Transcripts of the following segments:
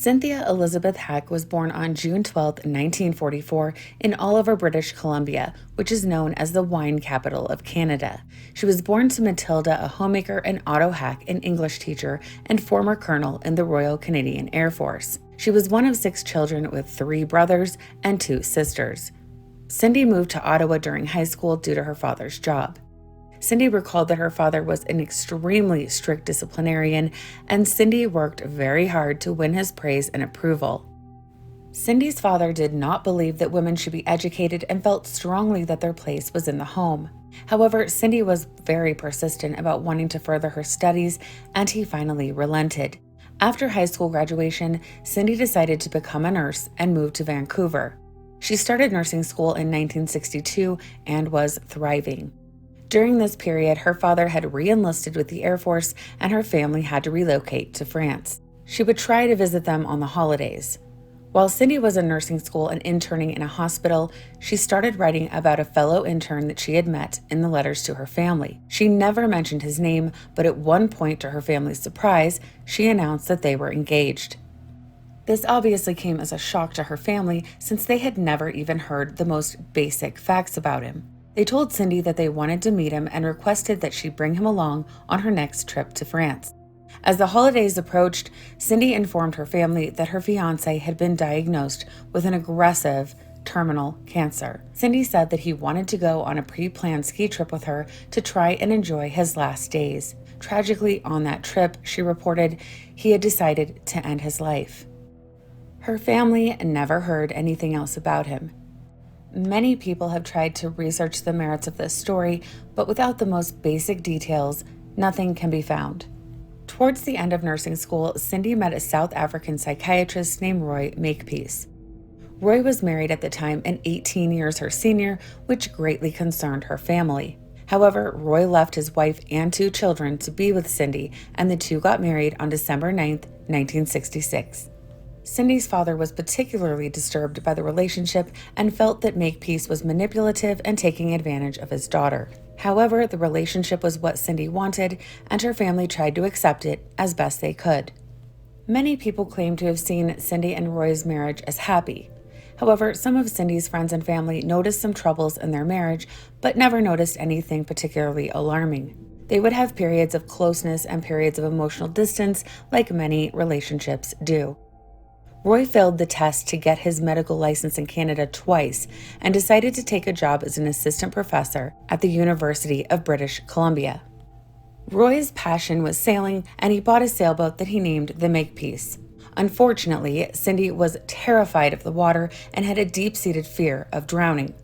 Cynthia Elizabeth Heck was born on June 12, 1944, in Oliver, British Columbia, which is known as the wine capital of Canada. She was born to Matilda, a homemaker, and Otto Heck, an English teacher and former colonel in the Royal Canadian Air Force. She was one of 6 children with 3 brothers and 2 sisters. Cindy moved to Ottawa during high school due to her father's job. Cindy recalled that her father was an extremely strict disciplinarian, and Cindy worked very hard to win his praise and approval. Cindy's father did not believe that women should be educated and felt strongly that their place was in the home. However, Cindy was very persistent about wanting to further her studies, and he finally relented. After high school graduation, Cindy decided to become a nurse and moved to Vancouver. She started nursing school in 1962 and was thriving. During this period, her father had re-enlisted with the Air Force and her family had to relocate to France. She would try to visit them on the holidays. While Cindy was in nursing school and interning in a hospital, she started writing about a fellow intern that she had met in the letters to her family. She never mentioned his name, but at one point, to her family's surprise, she announced that they were engaged. This obviously came as a shock to her family since they had never even heard the most basic facts about him. They told Cindy that they wanted to meet him and requested that she bring him along on her next trip to France. As the holidays approached, Cindy informed her family that her fiancé had been diagnosed with an aggressive terminal cancer. Cindy said that he wanted to go on a pre-planned ski trip with her to try and enjoy his last days. Tragically, on that trip, she reported he had decided to end his life. Her family never heard anything else about him. Many people have tried to research the merits of this story, but without the most basic details, nothing can be found. Towards the end of nursing school, Cindy met a South African psychiatrist named Roy Makepeace. Roy was married at the time and 18 years her senior, which greatly concerned her family. However, Roy left his wife and 2 children to be with Cindy, and the two got married on December 9th, 1966. Cindy's father was particularly disturbed by the relationship and felt that Makepeace was manipulative and taking advantage of his daughter. However, the relationship was what Cindy wanted, and her family tried to accept it as best they could. Many people claim to have seen Cindy and Roy's marriage as happy. However, some of Cindy's friends and family noticed some troubles in their marriage, but never noticed anything particularly alarming. They would have periods of closeness and periods of emotional distance, like many relationships do. Roy failed the test to get his medical license in Canada twice and decided to take a job as an assistant professor at the University of British Columbia. Roy's passion was sailing, and he bought a sailboat that he named the Makepeace. Unfortunately, Cindy was terrified of the water and had a deep-seated fear of drowning.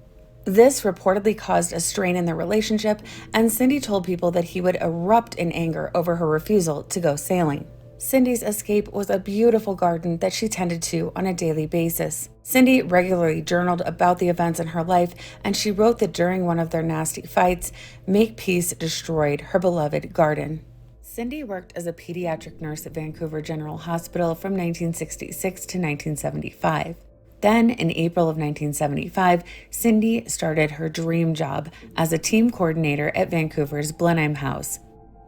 This reportedly caused a strain in their relationship, and Cindy told people that he would erupt in anger over her refusal to go sailing. Cindy's escape was a beautiful garden that she tended to on a daily basis. Cindy regularly journaled about the events in her life, and she wrote that during one of their nasty fights, Makepeace destroyed her beloved garden. Cindy worked as a pediatric nurse at Vancouver General Hospital from 1966 to 1975. Then, in April of 1975, Cindy started her dream job as a team coordinator at Vancouver's Blenheim House.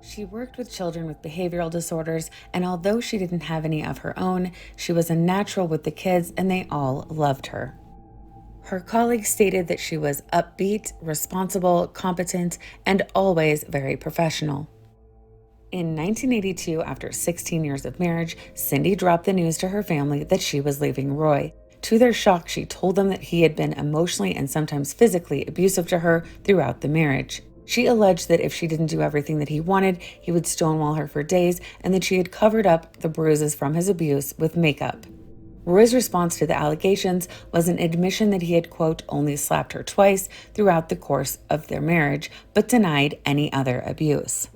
She worked with children with behavioral disorders, and although she didn't have any of her own, she was a natural with the kids and they all loved her. Her colleagues stated that she was upbeat, responsible, competent, and always very professional. In 1982, after 16 years of marriage, Cindy dropped the news to her family that she was leaving Roy. To their shock, she told them that he had been emotionally and sometimes physically abusive to her throughout the marriage. She alleged that if she didn't do everything that he wanted, he would stonewall her for days, and that she had covered up the bruises from his abuse with makeup. Roy's response to the allegations was an admission that he had, quote, only slapped her twice throughout the course of their marriage, but denied any other abuse.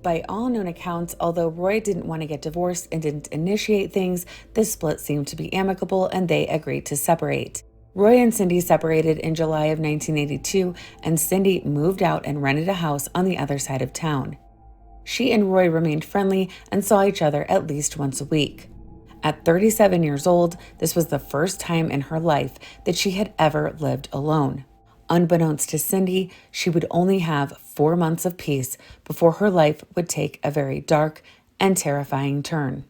By all known accounts, although Roy didn't want to get divorced and didn't initiate things, the split seemed to be amicable and they agreed to separate. Roy and Cindy separated in July of 1982, and Cindy moved out and rented a house on the other side of town. She and Roy remained friendly and saw each other at least once a week. At 37 years old, this was the first time in her life that she had ever lived alone. Unbeknownst to Cindy, she would only have 4 months of peace before her life would take a very dark and terrifying turn.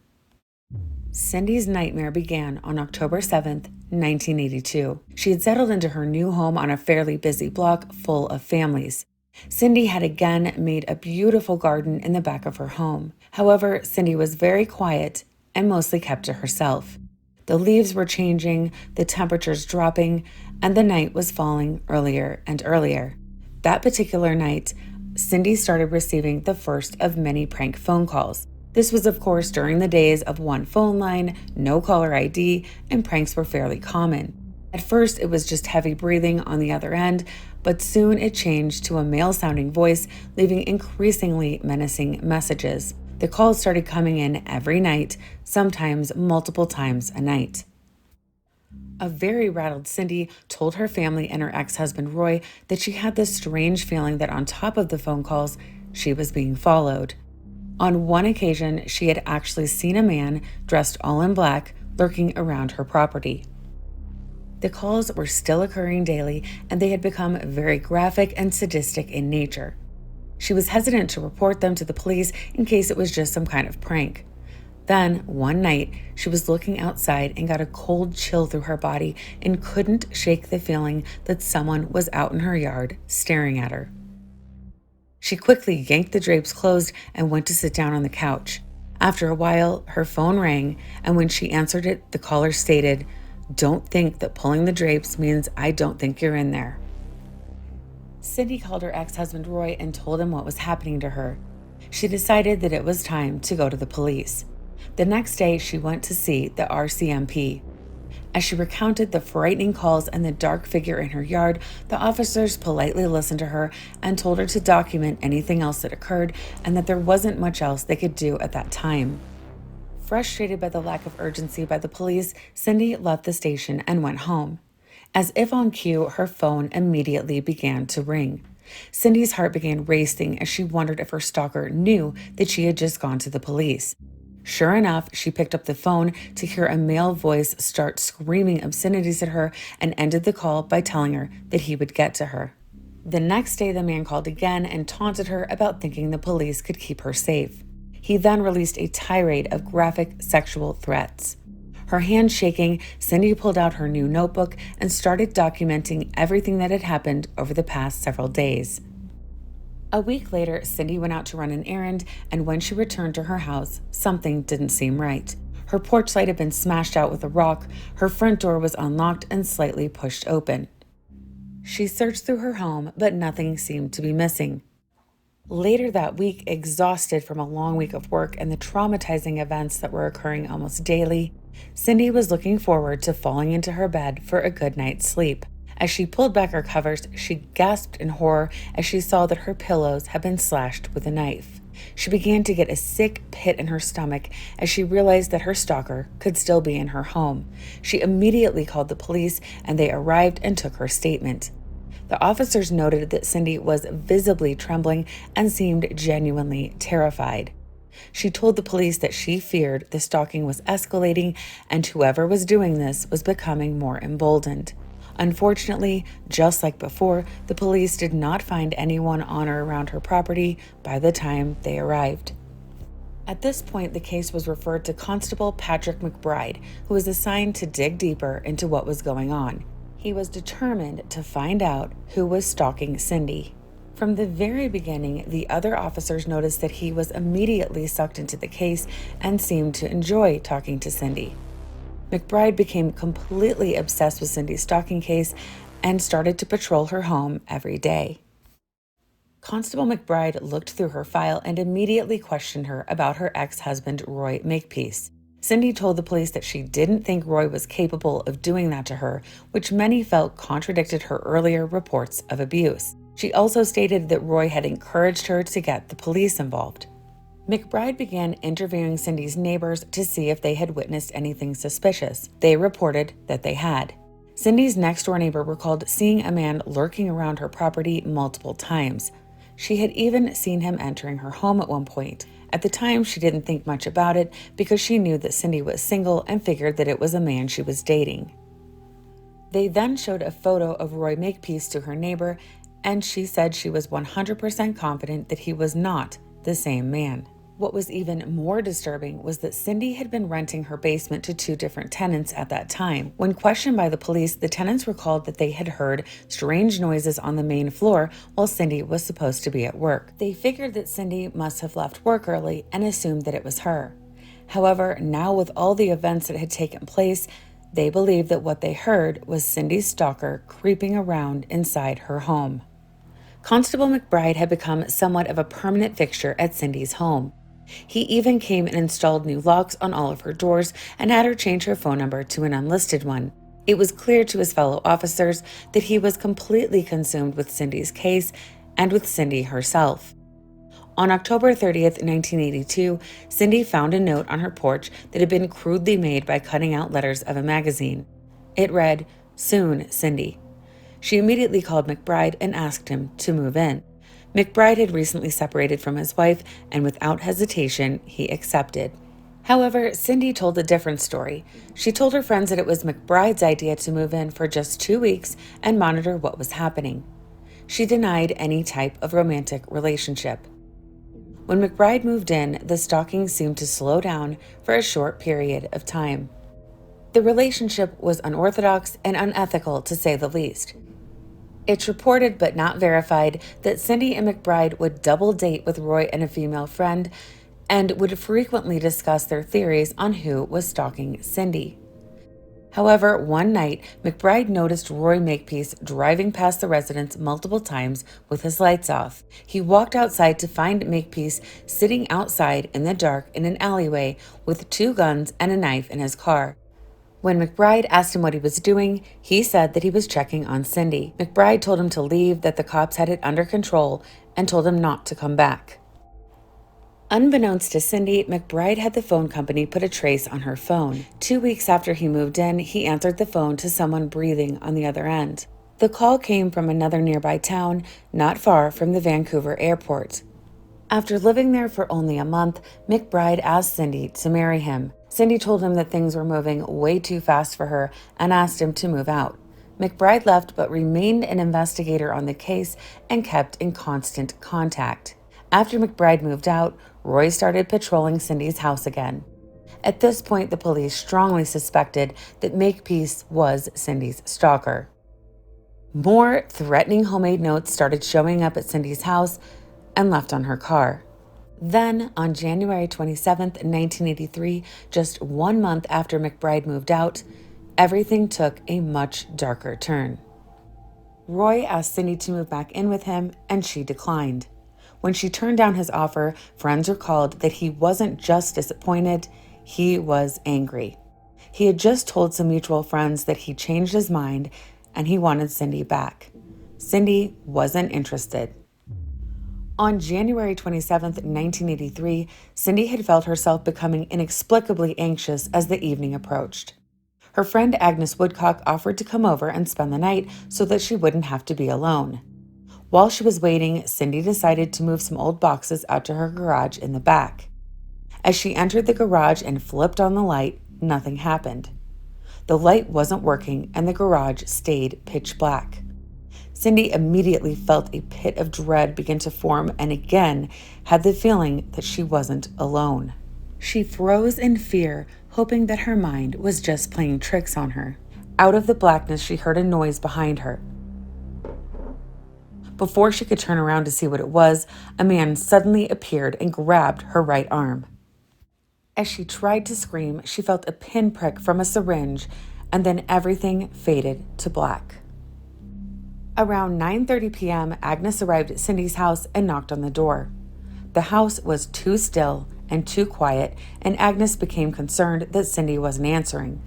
Cindy's nightmare began on October 7th, 1982. She had settled into her new home on a fairly busy block full of families. Cindy had again made a beautiful garden in the back of her home. However, Cindy was very quiet and mostly kept to herself. The leaves were changing, the temperatures dropping, and the night was falling earlier and earlier. That particular night, Cindy started receiving the first of many prank phone calls. This was, of course, during the days of one phone line, no caller ID, and pranks were fairly common. At first, it was just heavy breathing on the other end, but soon it changed to a male-sounding voice, leaving increasingly menacing messages. The calls started coming in every night, sometimes multiple times a night. A very rattled Cindy told her family and her ex-husband Roy that she had this strange feeling that on top of the phone calls, she was being followed. On one occasion, she had actually seen a man dressed all in black lurking around her property. The calls were still occurring daily, and they had become very graphic and sadistic in nature. She was hesitant to report them to the police in case it was just some kind of prank. Then, one night, she was looking outside and got a cold chill through her body and couldn't shake the feeling that someone was out in her yard staring at her. She quickly yanked the drapes closed and went to sit down on the couch. After a while, her phone rang, and when she answered it, the caller stated, "Don't think that pulling the drapes means I don't think you're in there." Cindy called her ex-husband Roy and told him what was happening to her. She decided that it was time to go to the police. The next day, she went to see the RCMP. As she recounted the frightening calls and the dark figure in her yard, the officers politely listened to her and told her to document anything else that occurred and that there wasn't much else they could do at that time. Frustrated by the lack of urgency by the police, Cindy left the station and went home. As if on cue, her phone immediately began to ring. Cindy's heart began racing as she wondered if her stalker knew that she had just gone to the police. Sure enough, she picked up the phone to hear a male voice start screaming obscenities at her and ended the call by telling her that he would get to her. The next day, the man called again and taunted her about thinking the police could keep her safe. He then released a tirade of graphic sexual threats. Her hands shaking, Cindy pulled out her new notebook and started documenting everything that had happened over the past several days. A week later, Cindy went out to run an errand, and when she returned to her house, something didn't seem right. Her porch light had been smashed out with a rock, her front door was unlocked and slightly pushed open. She searched through her home, but nothing seemed to be missing. Later that week, exhausted from a long week of work and the traumatizing events that were occurring almost daily, Cindy was looking forward to falling into her bed for a good night's sleep. As she pulled back her covers, she gasped in horror as she saw that her pillows had been slashed with a knife. She began to get a sick pit in her stomach as she realized that her stalker could still be in her home. She immediately called the police, and they arrived and took her statement. The officers noted that Cindy was visibly trembling and seemed genuinely terrified. She told the police that she feared the stalking was escalating and whoever was doing this was becoming more emboldened. Unfortunately, just like before, the police did not find anyone on or around her property by the time they arrived. At this point, the case was referred to Constable Patrick McBride, who was assigned to dig deeper into what was going on. He was determined to find out who was stalking Cindy. From the very beginning, the other officers noticed that he was immediately sucked into the case and seemed to enjoy talking to Cindy. McBride became completely obsessed with Cindy's stalking case and started to patrol her home every day. Constable McBride looked through her file and immediately questioned her about her ex-husband, Roy Makepeace. Cindy told the police that she didn't think Roy was capable of doing that to her, which many felt contradicted her earlier reports of abuse. She also stated that Roy had encouraged her to get the police involved. McBride began interviewing Cindy's neighbors to see if they had witnessed anything suspicious. They reported that they had. Cindy's next-door neighbor recalled seeing a man lurking around her property multiple times. She had even seen him entering her home at one point. At the time, she didn't think much about it because she knew that Cindy was single and figured that it was a man she was dating. They then showed a photo of Roy Makepeace to her neighbor, and she said she was 100% confident that he was not the same man. What was even more disturbing was that Cindy had been renting her basement to two different tenants at that time. When questioned by the police, the tenants recalled that they had heard strange noises on the main floor while Cindy was supposed to be at work. They figured that Cindy must have left work early and assumed that it was her. However, now with all the events that had taken place, they believed that what they heard was Cindy's stalker creeping around inside her home. Constable McBride had become somewhat of a permanent fixture at Cindy's home. He even came and installed new locks on all of her doors and had her change her phone number to an unlisted one. It was clear to his fellow officers that he was completely consumed with Cindy's case and with Cindy herself. On October 30th, 1982, Cindy found a note on her porch that had been crudely made by cutting out letters of a magazine. It read, "Soon, Cindy." She immediately called McBride and asked him to move in. McBride had recently separated from his wife, and without hesitation, he accepted. However, Cindy told a different story. She told her friends that it was McBride's idea to move in for just 2 weeks and monitor what was happening. She denied any type of romantic relationship. When McBride moved in, the stalking seemed to slow down for a short period of time. The relationship was unorthodox and unethical, to say the least. It's reported, but not verified, that Cindy and McBride would double date with Roy and a female friend and would frequently discuss their theories on who was stalking Cindy. However, one night, McBride noticed Roy Makepeace driving past the residence multiple times with his lights off. He walked outside to find Makepeace sitting outside in the dark in an alleyway with 2 guns and a knife in his car. When McBride asked him what he was doing, he said that he was checking on Cindy. McBride told him to leave, that the cops had it under control, and told him not to come back. Unbeknownst to Cindy, McBride had the phone company put a trace on her phone. 2 weeks after he moved in, he answered the phone to someone breathing on the other end. The call came from another nearby town, not far from the Vancouver airport. After living there for only a month, McBride asked Cindy to marry him. Cindy told him that things were moving way too fast for her and asked him to move out. McBride left but remained an investigator on the case and kept in constant contact. After McBride moved out, Roy started patrolling Cindy's house again. At this point, the police strongly suspected that Makepeace was Cindy's stalker. More threatening homemade notes started showing up at Cindy's house and left on her car. Then, on January 27, 1983, just 1 month after McBride moved out, everything took a much darker turn. Roy asked Cindy to move back in with him, and she declined. When she turned down his offer, friends recalled that he wasn't just disappointed, he was angry. He had just told some mutual friends that he changed his mind and he wanted Cindy back. Cindy wasn't interested. On January 27, 1983, Cindy had felt herself becoming inexplicably anxious as the evening approached. Her friend Agnes Woodcock offered to come over and spend the night so that she wouldn't have to be alone. While she was waiting, Cindy decided to move some old boxes out to her garage in the back. As she entered the garage and flipped on the light, nothing happened. The light wasn't working and the garage stayed pitch black. Cindy immediately felt a pit of dread begin to form and again had the feeling that she wasn't alone. She froze in fear, hoping that her mind was just playing tricks on her. Out of the blackness, she heard a noise behind her. Before she could turn around to see what it was, a man suddenly appeared and grabbed her right arm. As she tried to scream, she felt a pinprick from a syringe, and then everything faded to black. Around 9:30 p.m., Agnes arrived at Cindy's house and knocked on the door. The house was too still and too quiet, and Agnes became concerned that Cindy wasn't answering.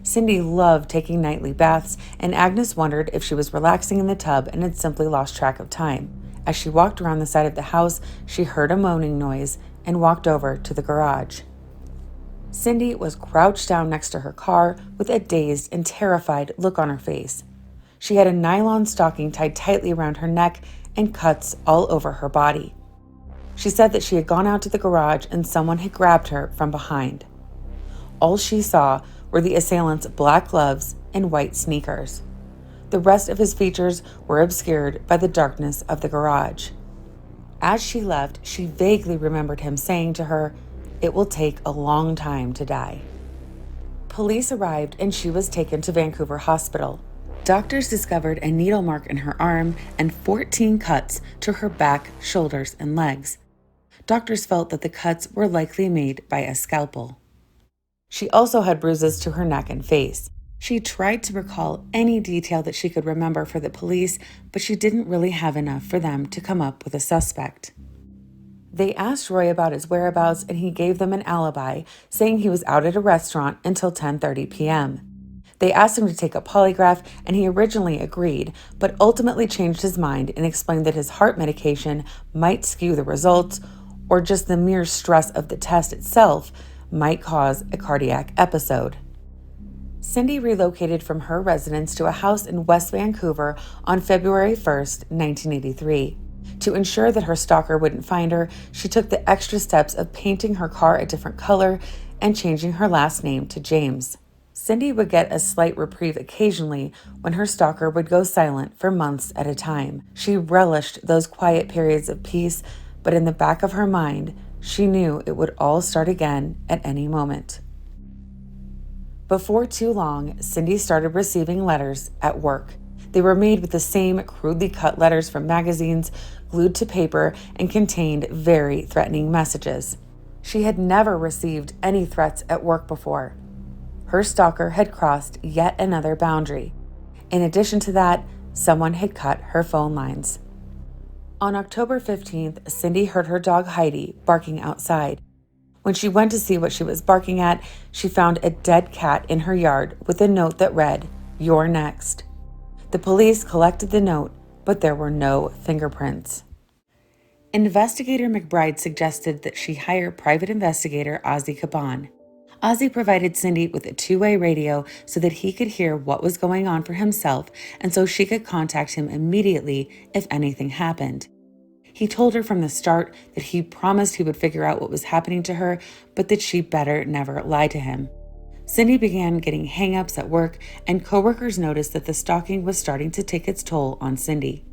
Cindy loved taking nightly baths, and Agnes wondered if she was relaxing in the tub and had simply lost track of time. As she walked around the side of the house, she heard a moaning noise and walked over to the garage. Cindy was crouched down next to her car with a dazed and terrified look on her face. She had a nylon stocking tied tightly around her neck and cuts all over her body. She said that she had gone out to the garage and someone had grabbed her from behind. All she saw were the assailant's black gloves and white sneakers. The rest of his features were obscured by the darkness of the garage. As she left, she vaguely remembered him saying to her, "It will take a long time to die." Police arrived and she was taken to Vancouver Hospital. Doctors discovered a needle mark in her arm and 14 cuts to her back, shoulders, and legs. Doctors felt that the cuts were likely made by a scalpel. She also had bruises to her neck and face. She tried to recall any detail that she could remember for the police, but she didn't really have enough for them to come up with a suspect. They asked Roy about his whereabouts and he gave them an alibi, saying he was out at a restaurant until 10:30 p.m. They asked him to take a polygraph and he originally agreed, but ultimately changed his mind and explained that his heart medication might skew the results, or just the mere stress of the test itself might cause a cardiac episode. Cindy relocated from her residence to a house in West Vancouver on February 1st, 1983. To ensure that her stalker wouldn't find her, she took the extra steps of painting her car a different color and changing her last name to James. Cindy would get a slight reprieve occasionally when her stalker would go silent for months at a time. She relished those quiet periods of peace, but in the back of her mind, she knew it would all start again at any moment. Before too long, Cindy started receiving letters at work. They were made with the same crudely cut letters from magazines, glued to paper, and contained very threatening messages. She had never received any threats at work before. Her stalker had crossed yet another boundary. In addition to that, someone had cut her phone lines. On October 15th, Cindy heard her dog Heidi barking outside. When she went to see what she was barking at, she found a dead cat in her yard with a note that read, "You're next." The police collected the note, but there were no fingerprints. Investigator McBride suggested that she hire private investigator Ozzy Caban. Ozzy provided Cindy with a two-way radio so that he could hear what was going on for himself and so she could contact him immediately if anything happened. He told her from the start that he promised he would figure out what was happening to her, but that she better never lie to him. Cindy began getting hang-ups at work, and coworkers noticed that the stalking was starting to take its toll on Cindy.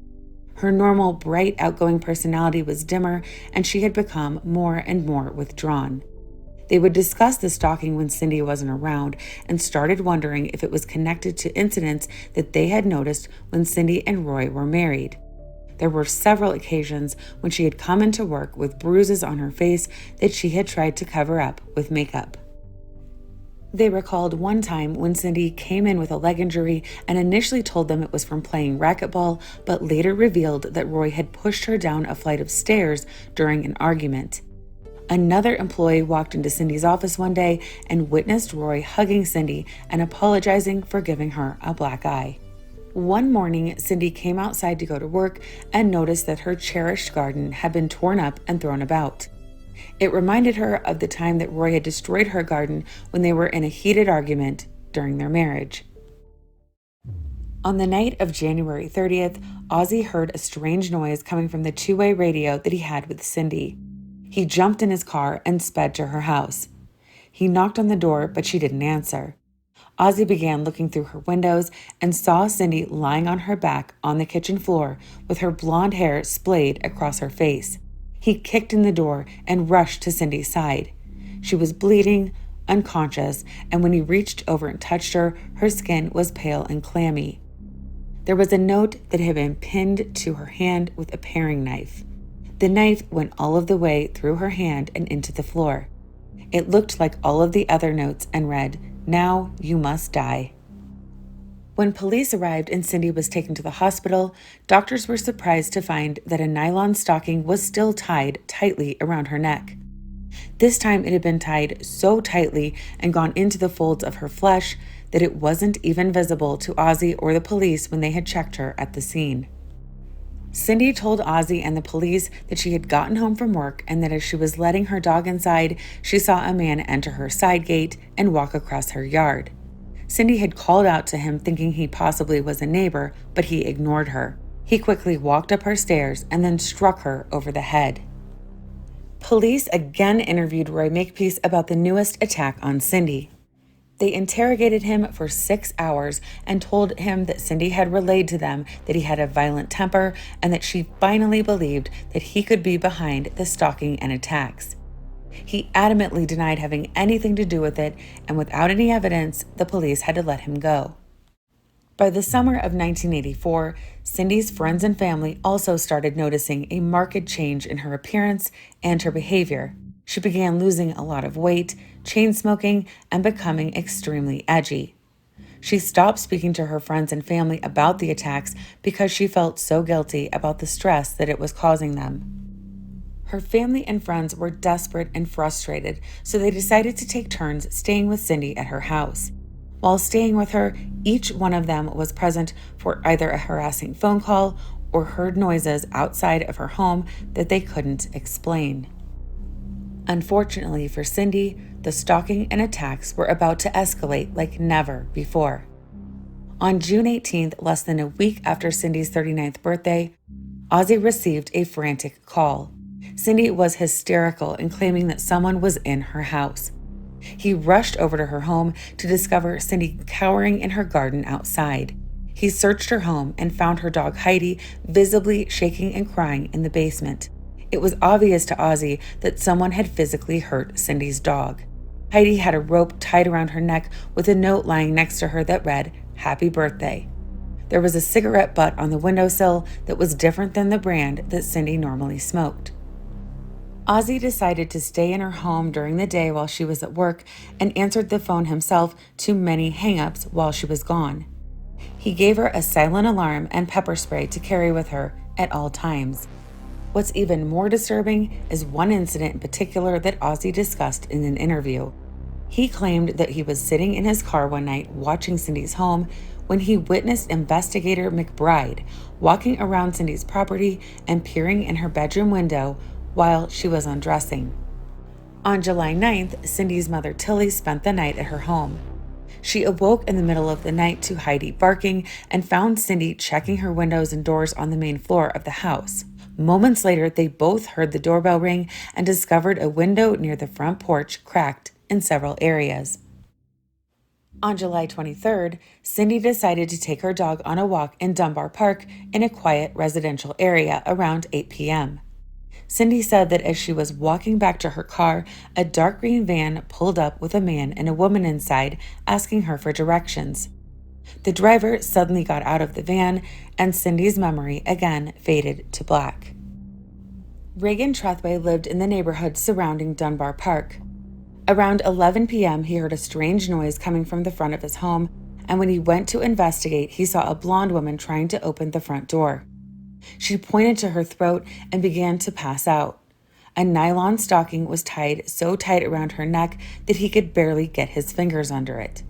Her normal, bright, outgoing personality was dimmer, and she had become more and more withdrawn. They would discuss the stalking when Cindy wasn't around and started wondering if it was connected to incidents that they had noticed when Cindy and Roy were married. There were several occasions when she had come into work with bruises on her face that she had tried to cover up with makeup. They recalled one time when Cindy came in with a leg injury and initially told them it was from playing racquetball, but later revealed that Roy had pushed her down a flight of stairs during an argument. Another employee walked into Cindy's office one day and witnessed Roy hugging Cindy and apologizing for giving her a black eye. One morning, Cindy came outside to go to work and noticed that her cherished garden had been torn up and thrown about. It reminded her of the time that Roy had destroyed her garden when they were in a heated argument during their marriage. On the night of January 30th, Ozzy heard a strange noise coming from the two-way radio that he had with Cindy. He jumped in his car and sped to her house. He knocked on the door, but she didn't answer. Ozzy began looking through her windows and saw Cindy lying on her back on the kitchen floor with her blonde hair splayed across her face. He kicked in the door and rushed to Cindy's side. She was bleeding, unconscious, and when he reached over and touched her, her skin was pale and clammy. There was a note that had been pinned to her hand with a paring knife. The knife went all of the way through her hand and into the floor. It looked like all of the other notes and read, "Now you must die." When police arrived and Cindy was taken to the hospital, doctors were surprised to find that a nylon stocking was still tied tightly around her neck. This time it had been tied so tightly and gone into the folds of her flesh that it wasn't even visible to Ozzy or the police when they had checked her at the scene. Cindy told Ozzy and the police that she had gotten home from work and that as she was letting her dog inside, she saw a man enter her side gate and walk across her yard. Cindy had called out to him thinking he possibly was a neighbor, but he ignored her. He quickly walked up her stairs and then struck her over the head. Police again interviewed Roy Makepeace about the newest attack on Cindy. They interrogated him for 6 hours and told him that Cindy had relayed to them that he had a violent temper and that she finally believed that he could be behind the stalking and attacks. He adamantly denied having anything to do with it, and without any evidence, the police had to let him go. By the summer of 1984, Cindy's friends and family also started noticing a marked change in her appearance and her behavior. She began losing a lot of weight, chain smoking, and becoming extremely edgy. She stopped speaking to her friends and family about the attacks because she felt so guilty about the stress that it was causing them. Her family and friends were desperate and frustrated, so they decided to take turns staying with Cindy at her house. While staying with her, each one of them was present for either a harassing phone call or heard noises outside of her home that they couldn't explain. Unfortunately for Cindy, the stalking and attacks were about to escalate like never before. On June 18th, less than a week after Cindy's 39th birthday, Ozzy received a frantic call. Cindy was hysterical and claiming that someone was in her house. He rushed over to her home to discover Cindy cowering in her garden outside. He searched her home and found her dog Heidi visibly shaking and crying in the basement. It was obvious to Ozzy that someone had physically hurt Cindy's dog. Heidi had a rope tied around her neck with a note lying next to her that read, "Happy Birthday." There was a cigarette butt on the windowsill that was different than the brand that Cindy normally smoked. Ozzy decided to stay in her home during the day while she was at work and answered the phone himself to many hang-ups while she was gone. He gave her a silent alarm and pepper spray to carry with her at all times. What's even more disturbing is one incident in particular that Ozzy discussed in an interview. He claimed that he was sitting in his car one night watching Cindy's home when he witnessed investigator McBride walking around Cindy's property and peering in her bedroom window while she was undressing. On July 9th, Cindy's mother Tilly spent the night at her home. She awoke in the middle of the night to Heidi barking and found Cindy checking her windows and doors on the main floor of the house. Moments later, they both heard the doorbell ring and discovered a window near the front porch cracked in several areas. On July 23rd, Cindy decided to take her dog on a walk in Dunbar Park in a quiet residential area around 8 p.m. Cindy said that as she was walking back to her car, a dark green van pulled up with a man and a woman inside asking her for directions. The driver suddenly got out of the van, and Cindy's memory again faded to black. Reagan Trethway lived in the neighborhood surrounding Dunbar Park. Around 11 p.m., he heard a strange noise coming from the front of his home, and when he went to investigate, he saw a blonde woman trying to open the front door. She pointed to her throat and began to pass out. A nylon stocking was tied so tight around her neck that he could barely get his fingers under it.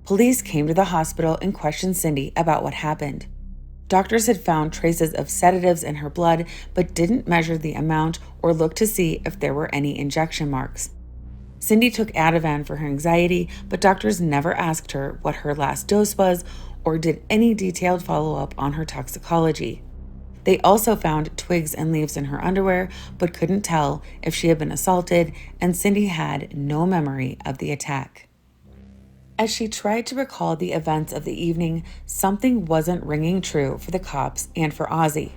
Police came to the hospital and questioned Cindy about what happened. Doctors had found traces of sedatives in her blood, but didn't measure the amount or look to see if there were any injection marks. Cindy took Ativan for her anxiety, but doctors never asked her what her last dose was or did any detailed follow-up on her toxicology. They also found twigs and leaves in her underwear, but couldn't tell if she had been assaulted, and Cindy had no memory of the attack. As she tried to recall the events of the evening, something wasn't ringing true for the cops and for Ozzy.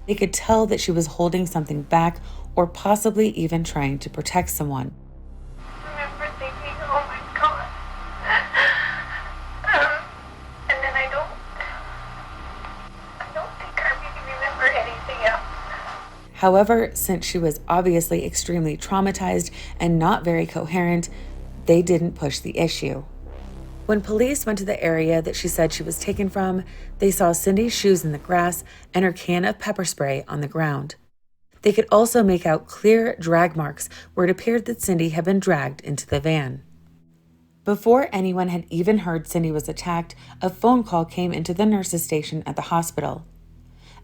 They could tell that she was holding something back or possibly even trying to protect someone. I remember thinking, oh my God. And then I don't think I really remember anything else. However, since she was obviously extremely traumatized and not very coherent, they didn't push the issue. When police went to the area that she said she was taken from, they saw Cindy's shoes in the grass and her can of pepper spray on the ground. They could also make out clear drag marks where it appeared that Cindy had been dragged into the van. Before anyone had even heard Cindy was attacked, a phone call came into the nurse's station at the hospital.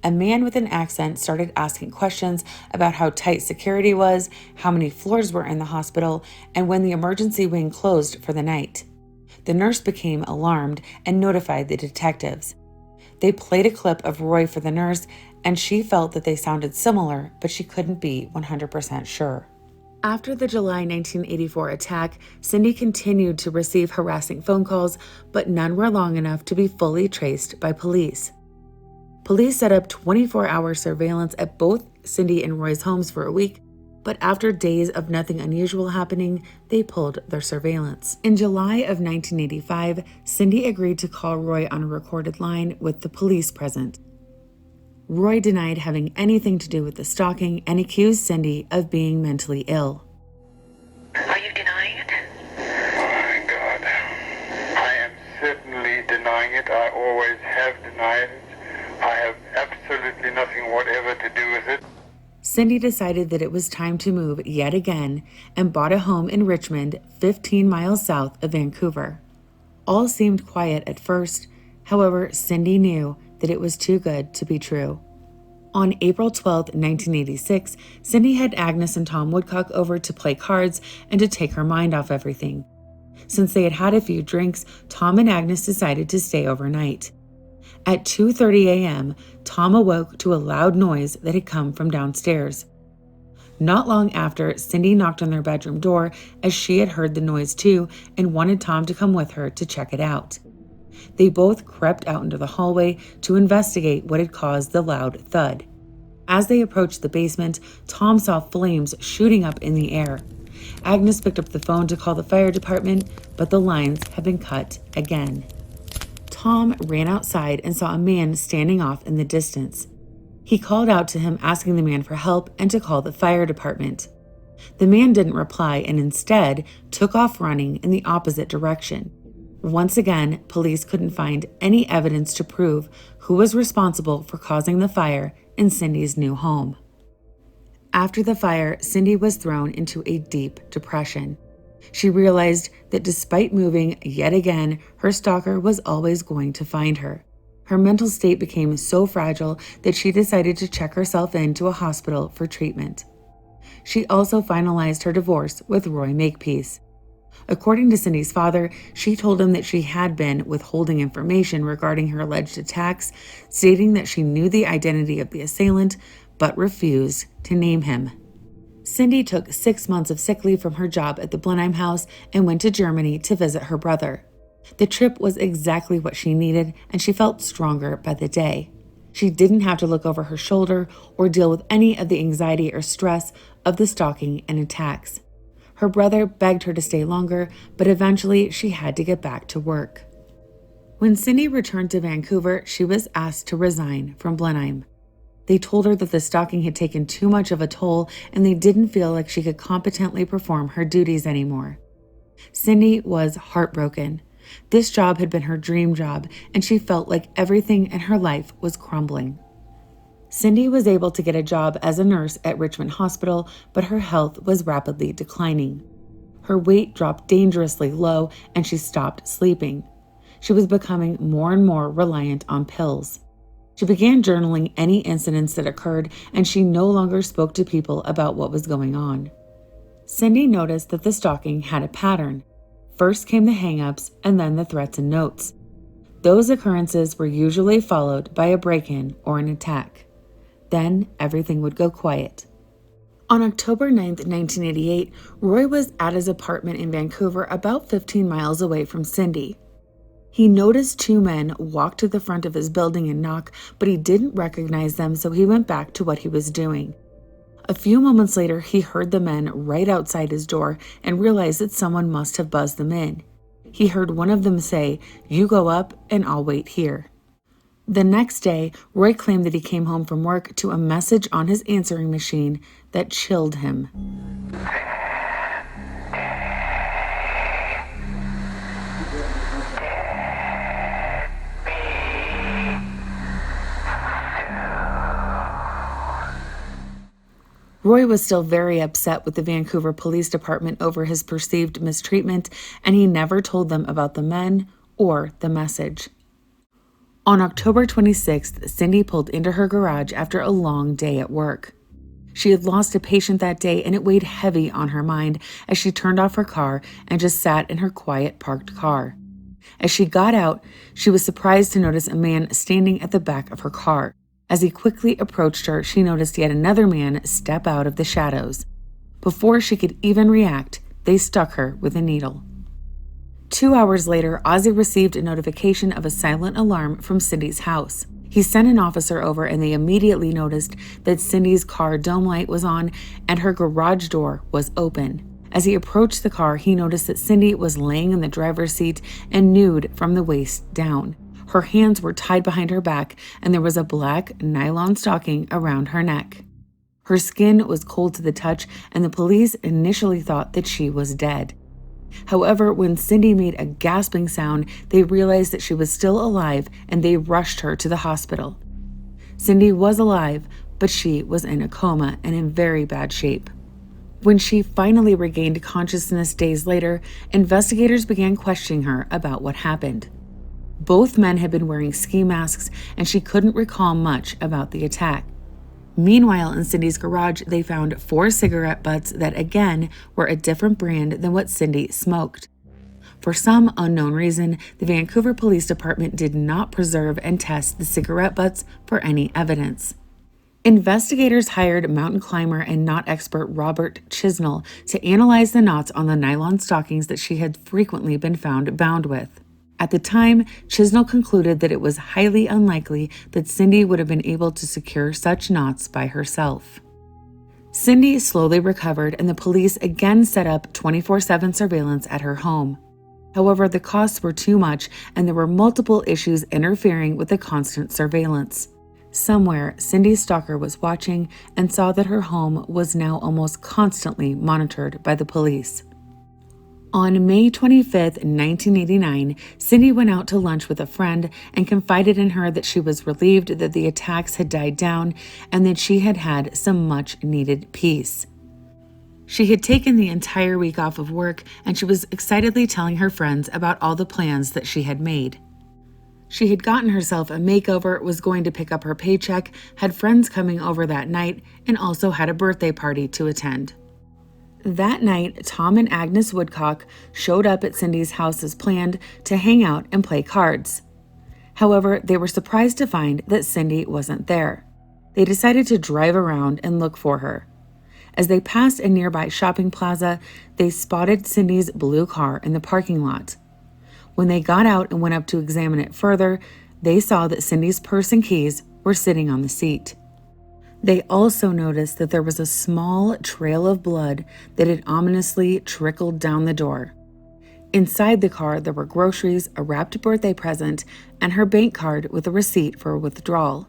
A man with an accent started asking questions about how tight security was, how many floors were in the hospital, and when the emergency wing closed for the night. The nurse became alarmed and notified the detectives. They played a clip of Roy for the nurse, and she felt that they sounded similar, but she couldn't be 100% sure. After the July 1984 attack, Cindy continued to receive harassing phone calls, but none were long enough to be fully traced by police. Police set up 24-hour surveillance at both Cindy and Roy's homes for a week, but after days of nothing unusual happening, they pulled their surveillance. In July of 1985, Cindy agreed to call Roy on a recorded line with the police present. Roy denied having anything to do with the stalking and accused Cindy of being mentally ill. Are you denying it? My God. I am certainly denying it. I always have denied it. I have absolutely nothing whatever to do with it. Cindy decided that it was time to move yet again and bought a home in Richmond, 15 miles south of Vancouver. All seemed quiet at first. However, Cindy knew that it was too good to be true. On April 12, 1986, Cindy had Agnes and Tom Woodcock over to play cards and to take her mind off everything. Since they had had a few drinks, Tom and Agnes decided to stay overnight. At 2:30 a.m., Tom awoke to a loud noise that had come from downstairs. Not long after, Cindy knocked on their bedroom door as she had heard the noise too and wanted Tom to come with her to check it out. They both crept out into the hallway to investigate what had caused the loud thud. As they approached the basement, Tom saw flames shooting up in the air. Agnes picked up the phone to call the fire department, but the lines had been cut again. Tom ran outside and saw a man standing off in the distance. He called out to him, asking the man for help and to call the fire department. The man didn't reply and instead took off running in the opposite direction. Once again, police couldn't find any evidence to prove who was responsible for causing the fire in Cindy's new home. After the fire, Cindy was thrown into a deep depression. She realized that despite moving yet again, her stalker was always going to find her. Her mental state became so fragile that she decided to check herself into a hospital for treatment. She also finalized her divorce with Roy Makepeace. According to Cindy's father, she told him that she had been withholding information regarding her alleged attacks, stating that she knew the identity of the assailant, but refused to name him. Cindy took 6 months of sick leave from her job at the Blenheim house and went to Germany to visit her brother. The trip was exactly what she needed, and she felt stronger by the day. She didn't have to look over her shoulder or deal with any of the anxiety or stress of the stalking and attacks. Her brother begged her to stay longer, but eventually she had to get back to work. When Cindy returned to Vancouver, she was asked to resign from Blenheim. They told her that the stalking had taken too much of a toll and they didn't feel like she could competently perform her duties anymore. Cindy was heartbroken. This job had been her dream job, and she felt like everything in her life was crumbling. Cindy was able to get a job as a nurse at Richmond Hospital, but her health was rapidly declining. Her weight dropped dangerously low, and she stopped sleeping. She was becoming more and more reliant on pills. She began journaling any incidents that occurred, and she no longer spoke to people about what was going on. Cindy noticed that the stalking had a pattern. First came the hang-ups and then the threats and notes. Those occurrences were usually followed by a break-in or an attack. Then everything would go quiet. On October 9th, 1988, Roy was at his apartment in Vancouver, about 15 miles away from Cindy. He noticed 2 men walk to the front of his building and knock, but he didn't recognize them, so he went back to what he was doing. A few moments later, he heard the men right outside his door and realized that someone must have buzzed them in. He heard one of them say, "You go up and I'll wait here." The next day, Roy claimed that he came home from work to a message on his answering machine that chilled him. Roy was still very upset with the Vancouver Police Department over his perceived mistreatment, and he never told them about the men or the message. On October 26th, Cindy pulled into her garage after a long day at work. She had lost a patient that day, and it weighed heavy on her mind as she turned off her car and just sat in her quiet parked car. As she got out, she was surprised to notice a man standing at the back of her car. As he quickly approached her, she noticed yet another man step out of the shadows. Before she could even react, they stuck her with a needle. 2 hours later, Ozzy received a notification of a silent alarm from Cindy's house. He sent an officer over and they immediately noticed that Cindy's car dome light was on and her garage door was open. As he approached the car, he noticed that Cindy was laying in the driver's seat and nude from the waist down. Her hands were tied behind her back and there was a black nylon stocking around her neck. Her skin was cold to the touch and the police initially thought that she was dead. However, when Cindy made a gasping sound, they realized that she was still alive and they rushed her to the hospital. Cindy was alive, but she was in a coma and in very bad shape. When she finally regained consciousness days later, investigators began questioning her about what happened. Both men had been wearing ski masks and she couldn't recall much about the attack. Meanwhile, in Cindy's garage, they found 4 cigarette butts that again were a different brand than what Cindy smoked. For some unknown reason, the Vancouver Police Department did not preserve and test the cigarette butts for any evidence. Investigators hired mountain climber and knot expert Robert Chisnell to analyze the knots on the nylon stockings that she had frequently been found bound with. At the time, Chisnell concluded that it was highly unlikely that Cindy would have been able to secure such knots by herself. Cindy slowly recovered and the police again set up 24/7 surveillance at her home. However, the costs were too much and there were multiple issues interfering with the constant surveillance. Somewhere, Cindy's stalker was watching and saw that her home was now almost constantly monitored by the police. On May 25, 1989, Cindy went out to lunch with a friend and confided in her that she was relieved that the attacks had died down and that she had had some much-needed peace. She had taken the entire week off of work and she was excitedly telling her friends about all the plans that she had made. She had gotten herself a makeover, was going to pick up her paycheck, had friends coming over that night, and also had a birthday party to attend. That night, Tom and Agnes Woodcock showed up at Cindy's house as planned to hang out and play cards. However, they were surprised to find that Cindy wasn't there. They decided to drive around and look for her. As they passed a nearby shopping plaza, they spotted Cindy's blue car in the parking lot. When they got out and went up to examine it further, they saw that Cindy's purse and keys were sitting on the seat. They also noticed that there was a small trail of blood that had ominously trickled down the door. Inside the car, there were groceries, a wrapped birthday present, and her bank card with a receipt for a withdrawal.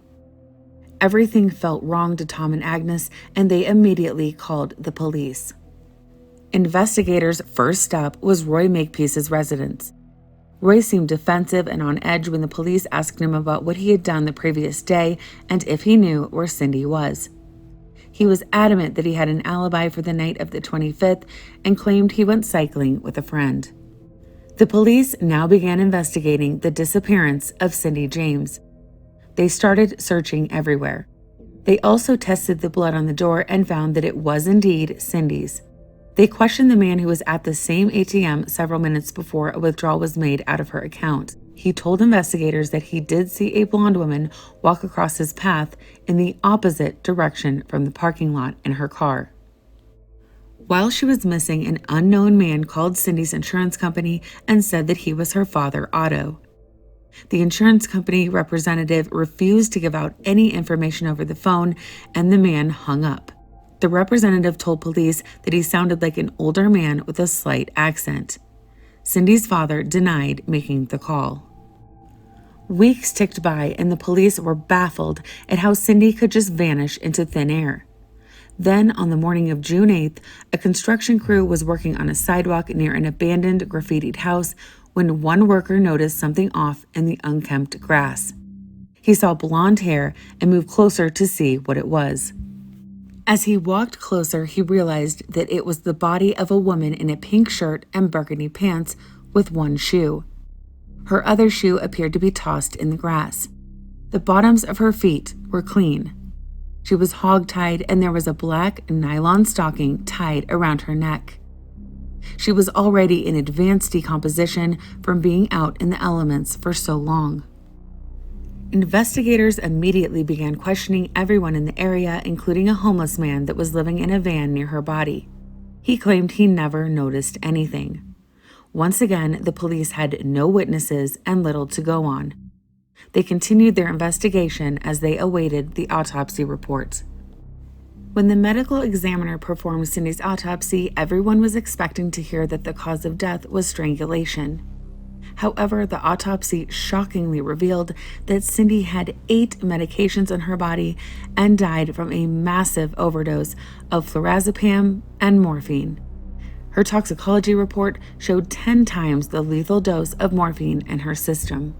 Everything felt wrong to Tom and Agnes, and they immediately called the police. Investigators' first stop was Roy Makepeace's residence. Roy seemed defensive and on edge when the police asked him about what he had done the previous day and if he knew where Cindy was. He was adamant that he had an alibi for the night of the 25th and claimed he went cycling with a friend. The police now began investigating the disappearance of Cindy James. They started searching everywhere. They also tested the blood on the door and found that it was indeed Cindy's. They questioned the man who was at the same ATM several minutes before a withdrawal was made out of her account. He told investigators that he did see a blonde woman walk across his path in the opposite direction from the parking lot in her car. While she was missing, an unknown man called Cindy's insurance company and said that he was her father, Otto. The insurance company representative refused to give out any information over the phone, and the man hung up. The representative told police that he sounded like an older man with a slight accent. Cindy's father denied making the call. Weeks ticked by and the police were baffled at how Cindy could just vanish into thin air. Then, on the morning of June 8th, a construction crew was working on a sidewalk near an abandoned graffitied house when one worker noticed something off in the unkempt grass. He saw blonde hair and moved closer to see what it was. As he walked closer, he realized that it was the body of a woman in a pink shirt and burgundy pants with one shoe. Her other shoe appeared to be tossed in the grass. The bottoms of her feet were clean. She was hog-tied and there was a black nylon stocking tied around her neck. She was already in advanced decomposition from being out in the elements for so long. Investigators immediately began questioning everyone in the area, including a homeless man that was living in a van near her body. He claimed he never noticed anything. Once again, the police had no witnesses and little to go on. They continued their investigation as they awaited the autopsy reports. When the medical examiner performed Cindy's autopsy, everyone was expecting to hear that the cause of death was strangulation. However, the autopsy shockingly revealed that Cindy had 8 medications in her body and died from a massive overdose of flurazepam and morphine. Her toxicology report showed 10 times the lethal dose of morphine in her system.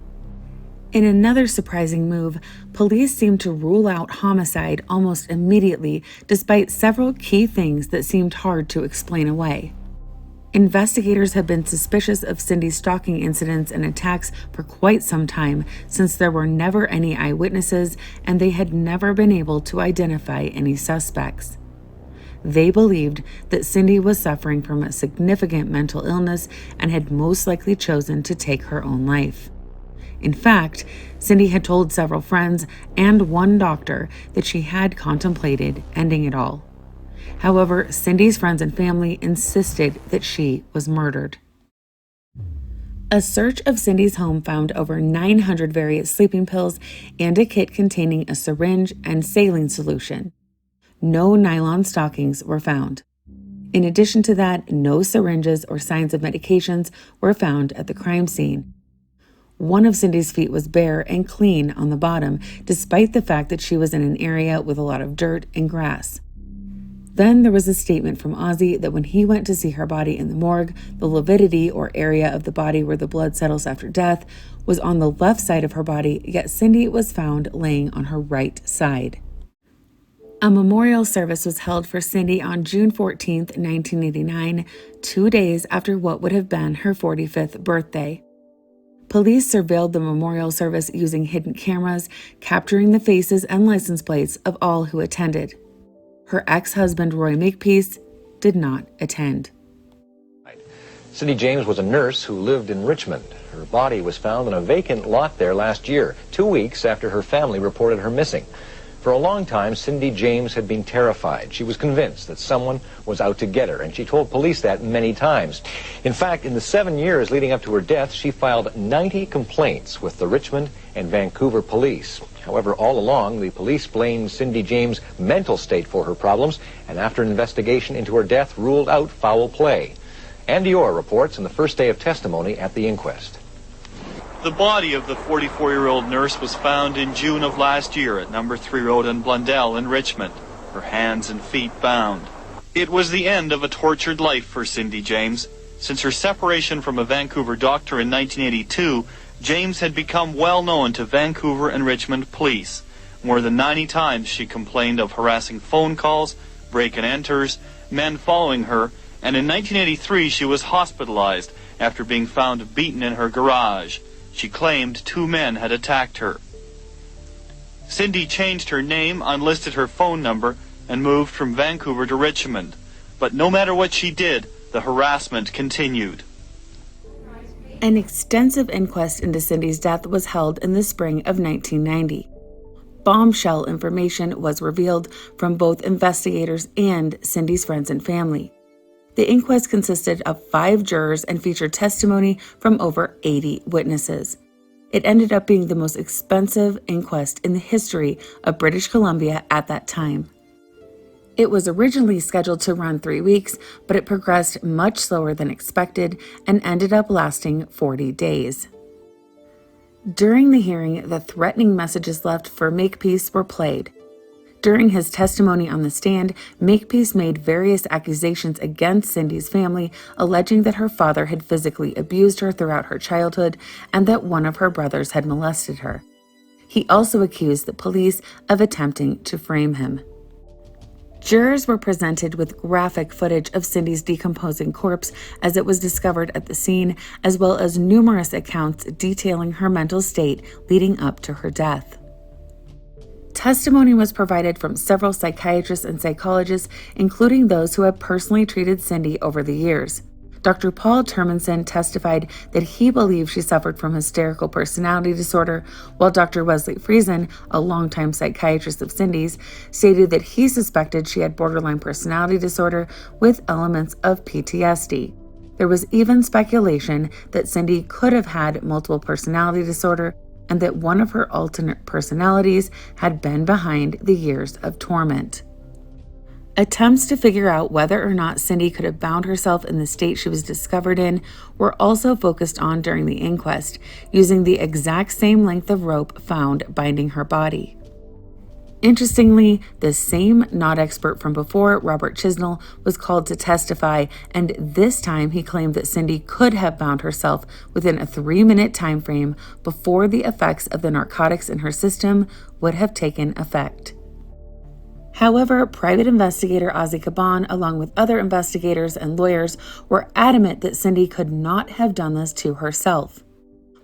In another surprising move, police seemed to rule out homicide almost immediately, despite several key things that seemed hard to explain away. Investigators have been suspicious of Cindy's stalking incidents and attacks for quite some time, since there were never any eyewitnesses and they had never been able to identify any suspects. They believed that Cindy was suffering from a significant mental illness and had most likely chosen to take her own life. In fact, Cindy had told several friends and one doctor that she had contemplated ending it all. However, Cindy's friends and family insisted that she was murdered. A search of Cindy's home found over 900 various sleeping pills and a kit containing a syringe and saline solution. No nylon stockings were found. In addition to that, no syringes or signs of medications were found at the crime scene. One of Cindy's feet was bare and clean on the bottom, despite the fact that she was in an area with a lot of dirt and grass. Then there was a statement from Ozzy that when he went to see her body in the morgue, the lividity, or area of the body where the blood settles after death, was on the left side of her body, yet Cindy was found laying on her right side. A memorial service was held for Cindy on June 14, 1989, 2 days after what would have been her 45th birthday. Police surveilled the memorial service using hidden cameras, capturing the faces and license plates of all who attended. Her ex-husband, Roy Makepeace, did not attend. Cindy James was a nurse who lived in Richmond. Her body was found in a vacant lot there last year, 2 weeks after her family reported her missing. For a long time, Cindy James had been terrified. She was convinced that someone was out to get her, and she told police that many times. In fact, in the 7 years leading up to her death, she filed 90 complaints with the Richmond and Vancouver police. However, all along, the police blamed Cindy James' mental state for her problems, and after an investigation into her death, ruled out foul play. Andy Orr reports on the first day of testimony at the inquest. The body of the 44-year-old nurse was found in June of last year at number 3 Road in Blundell in Richmond, her hands and feet bound. It was the end of a tortured life for Cindy James. Since her separation from a Vancouver doctor in 1982, James had become well known to Vancouver and Richmond police. More than 90 times she complained of harassing phone calls, break-and-enters, men following her, and in 1983 she was hospitalized after being found beaten in her garage. She claimed 2 men had attacked her. Cindy changed her name, unlisted her phone number, and moved from Vancouver to Richmond. But no matter what she did, the harassment continued. An extensive inquest into Cindy's death was held in the spring of 1990. Bombshell information was revealed from both investigators and Cindy's friends and family. The inquest consisted of 5 jurors and featured testimony from over 80 witnesses. It ended up being the most expensive inquest in the history of British Columbia at that time. It was originally scheduled to run 3 weeks, but it progressed much slower than expected and ended up lasting 40 days. During the hearing, the threatening messages left for Makepeace were played. During his testimony on the stand, Makepeace made various accusations against Cindy's family, alleging that her father had physically abused her throughout her childhood and that one of her brothers had molested her. He also accused the police of attempting to frame him. Jurors were presented with graphic footage of Cindy's decomposing corpse as it was discovered at the scene, as well as numerous accounts detailing her mental state leading up to her death. Testimony was provided from several psychiatrists and psychologists, including those who had personally treated Cindy over the years. Dr. Paul Termanson testified that he believed she suffered from hysterical personality disorder, while Dr. Wesley Friesen, a longtime psychiatrist of Cindy's, stated that he suspected she had borderline personality disorder with elements of PTSD. There was even speculation that Cindy could have had multiple personality disorder and that one of her alternate personalities had been behind the years of torment. Attempts to figure out whether or not Cindy could have bound herself in the state she was discovered in were also focused on during the inquest, using the exact same length of rope found binding her body. Interestingly, the same knot expert from before, Robert Chisnell, was called to testify, and this time he claimed that Cindy could have bound herself within a 3-minute time frame before the effects of the narcotics in her system would have taken effect. However, private investigator Ozzie Caban, along with other investigators and lawyers, were adamant that Cindy could not have done this to herself.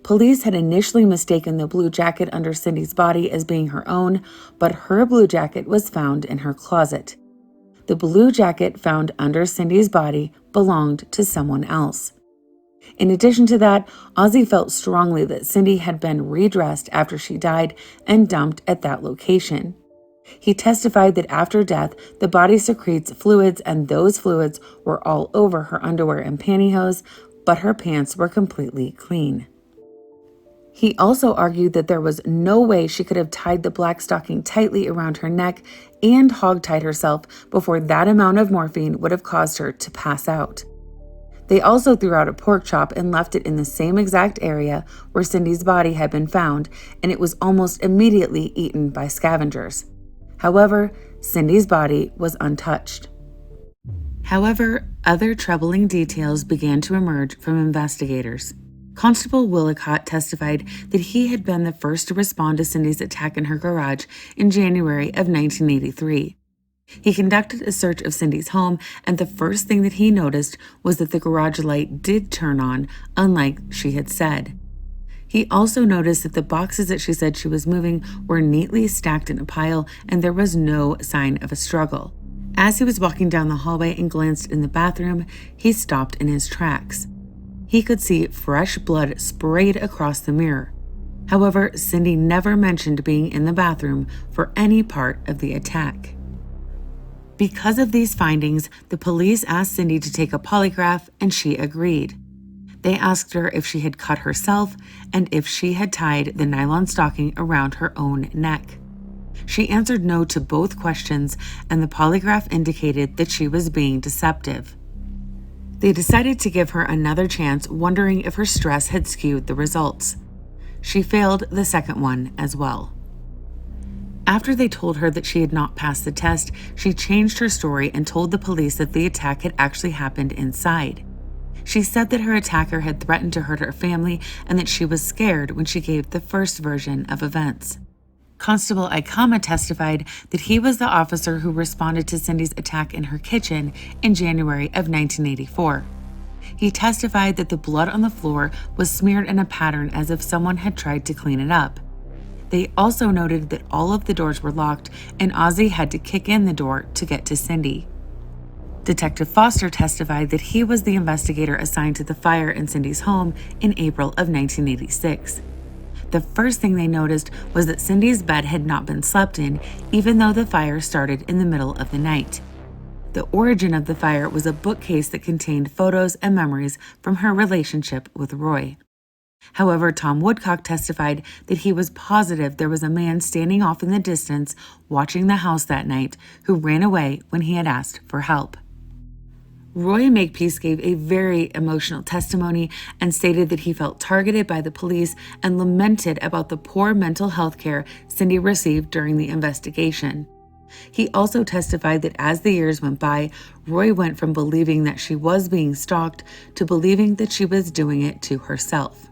Police had initially mistaken the blue jacket under Cindy's body as being her own, but her blue jacket was found in her closet. The blue jacket found under Cindy's body belonged to someone else. In addition to that, Ozzie felt strongly that Cindy had been redressed after she died and dumped at that location. He testified that after death, the body secretes fluids, and those fluids were all over her underwear and pantyhose, but her pants were completely clean. He also argued that there was no way she could have tied the black stocking tightly around her neck and hogtied herself before that amount of morphine would have caused her to pass out. They also threw out a pork chop and left it in the same exact area where Cindy's body had been found, and it was almost immediately eaten by scavengers. However, Cindy's body was untouched. However, other troubling details began to emerge from investigators. Constable Willicott testified that he had been the first to respond to Cindy's attack in her garage in January of 1983. He conducted a search of Cindy's home, and the first thing that he noticed was that the garage light did turn on, unlike she had said. He also noticed that the boxes that she said she was moving were neatly stacked in a pile, and there was no sign of a struggle. As he was walking down the hallway and glanced in the bathroom, he stopped in his tracks. He could see fresh blood sprayed across the mirror. However, Cindy never mentioned being in the bathroom for any part of the attack. Because of these findings, the police asked Cindy to take a polygraph, and she agreed. They asked her if she had cut herself and if she had tied the nylon stocking around her own neck. She answered no to both questions, and the polygraph indicated that she was being deceptive. They decided to give her another chance, wondering if her stress had skewed the results. She failed the second one as well. After they told her that she had not passed the test, she changed her story and told the police that the attack had actually happened inside. She said that her attacker had threatened to hurt her family and that she was scared when she gave the first version of events. Constable Ikama testified that he was the officer who responded to Cindy's attack in her kitchen in January of 1984. He testified that the blood on the floor was smeared in a pattern as if someone had tried to clean it up. They also noted that all of the doors were locked, and Ozzie had to kick in the door to get to Cindy. Detective Foster testified that he was the investigator assigned to the fire in Cindy's home in April of 1986. The first thing they noticed was that Cindy's bed had not been slept in, even though the fire started in the middle of the night. The origin of the fire was a bookcase that contained photos and memories from her relationship with Roy. However, Tom Woodcock testified that he was positive there was a man standing off in the distance watching the house that night who ran away when he had asked for help. Roy Makepeace gave a very emotional testimony and stated that he felt targeted by the police and lamented about the poor mental health care Cindy received during the investigation. He also testified that as the years went by, Roy went from believing that she was being stalked to believing that she was doing it to herself.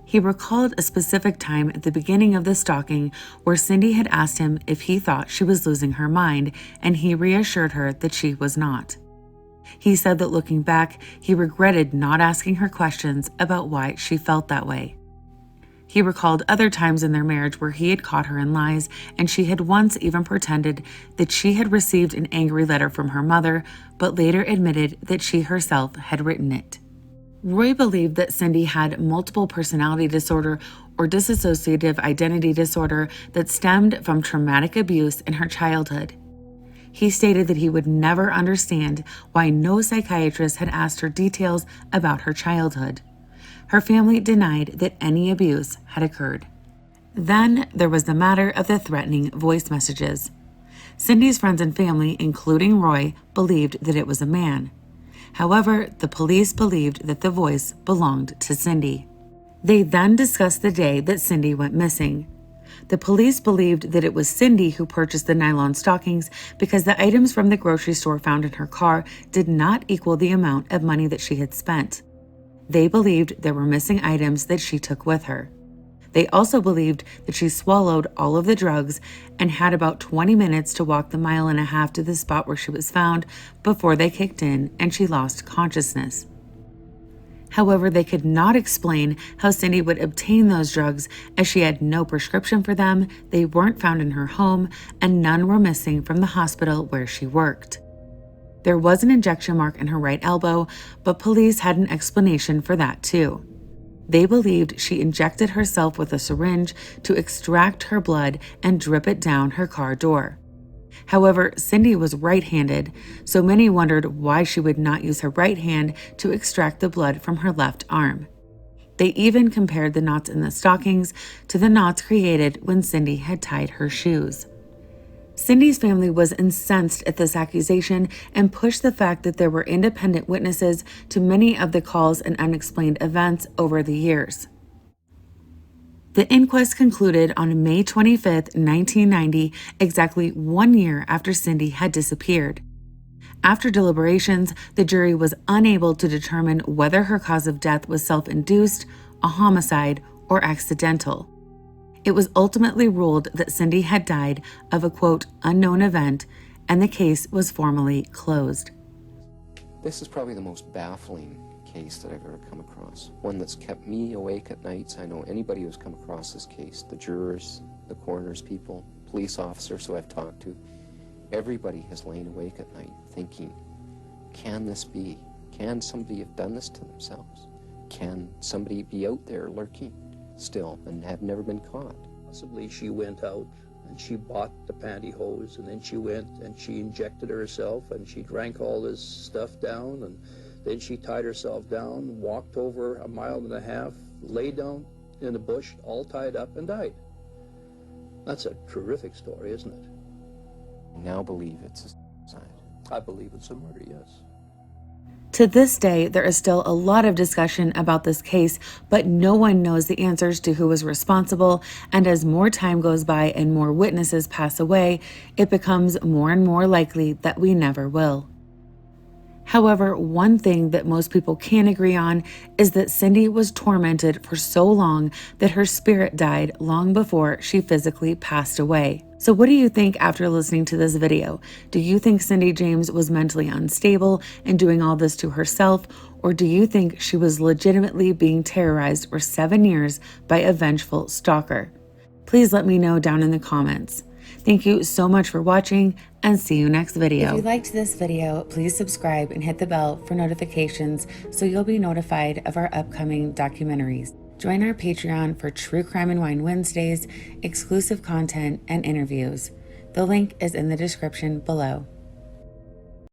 He recalled a specific time at the beginning of the stalking where Cindy had asked him if he thought she was losing her mind, and he reassured her that she was not. He said that looking back, he regretted not asking her questions about why she felt that way. He recalled other times in their marriage where he had caught her in lies, and she had once even pretended that she had received an angry letter from her mother, but later admitted that she herself had written it. Roy believed that Cindy had multiple personality disorder or dissociative identity disorder that stemmed from traumatic abuse in her childhood. He stated that he would never understand why no psychiatrist had asked her details about her childhood. Her family denied that any abuse had occurred. Then there was the matter of the threatening voice messages. Cindy's friends and family, including Roy, believed that it was a man. However, the police believed that the voice belonged to Cindy. They then discussed the day that Cindy went missing. The police believed that it was Cindy who purchased the nylon stockings because the items from the grocery store found in her car did not equal the amount of money that she had spent. They believed there were missing items that she took with her. They also believed that she swallowed all of the drugs and had about 20 minutes to walk the 1.5 miles to the spot where she was found before they kicked in and she lost consciousness. However, they could not explain how Cindy would obtain those drugs as she had no prescription for them, they weren't found in her home, and none were missing from the hospital where she worked. There was an injection mark in her right elbow, but police had an explanation for that too. They believed she injected herself with a syringe to extract her blood and drip it down her car door. However, Cindy was right-handed, so many wondered why she would not use her right hand to extract the blood from her left arm. They even compared the knots in the stockings to the knots created when Cindy had tied her shoes. Cindy's family was incensed at this accusation and pushed the fact that there were independent witnesses to many of the calls and unexplained events over the years. The inquest concluded on May 25, 1990, exactly 1 year after Cindy had disappeared. After deliberations, the jury was unable to determine whether her cause of death was self-induced, a homicide, or accidental. It was ultimately ruled that Cindy had died of a, quote, unknown event, and the case was formally closed. This is probably the most baffling case that I've ever come across. One that's kept me awake at nights. I know anybody who's come across this case, the jurors, the coroner's people, police officers who I've talked to, everybody has lain awake at night thinking, can this be? Can somebody have done this to themselves? Can somebody be out there lurking still and have never been caught? Possibly she went out and she bought the pantyhose, and then she went and she injected herself and she drank all this stuff down, and then she tied herself down, walked over 1.5 miles, lay down in the bush, all tied up, and died. That's a terrific story, isn't it? I now believe it's a suicide. I believe it's a murder, yes. To this day, there is still a lot of discussion about this case, but no one knows the answers to who was responsible, and as more time goes by and more witnesses pass away, it becomes more and more likely that we never will. However, one thing that most people can agree on is that Cindy was tormented for so long that her spirit died long before she physically passed away. So what do you think after listening to this video? Do you think Cindy James was mentally unstable and doing all this to herself? Or do you think she was legitimately being terrorized for 7 years by a vengeful stalker? Please let me know down in the comments. Thank you so much for watching, and see you next video. If you liked this video, please subscribe and hit the bell for notifications so you'll be notified of our upcoming documentaries. Join our Patreon for True Crime and Wine Wednesdays, exclusive content, and interviews. The link is in the description below.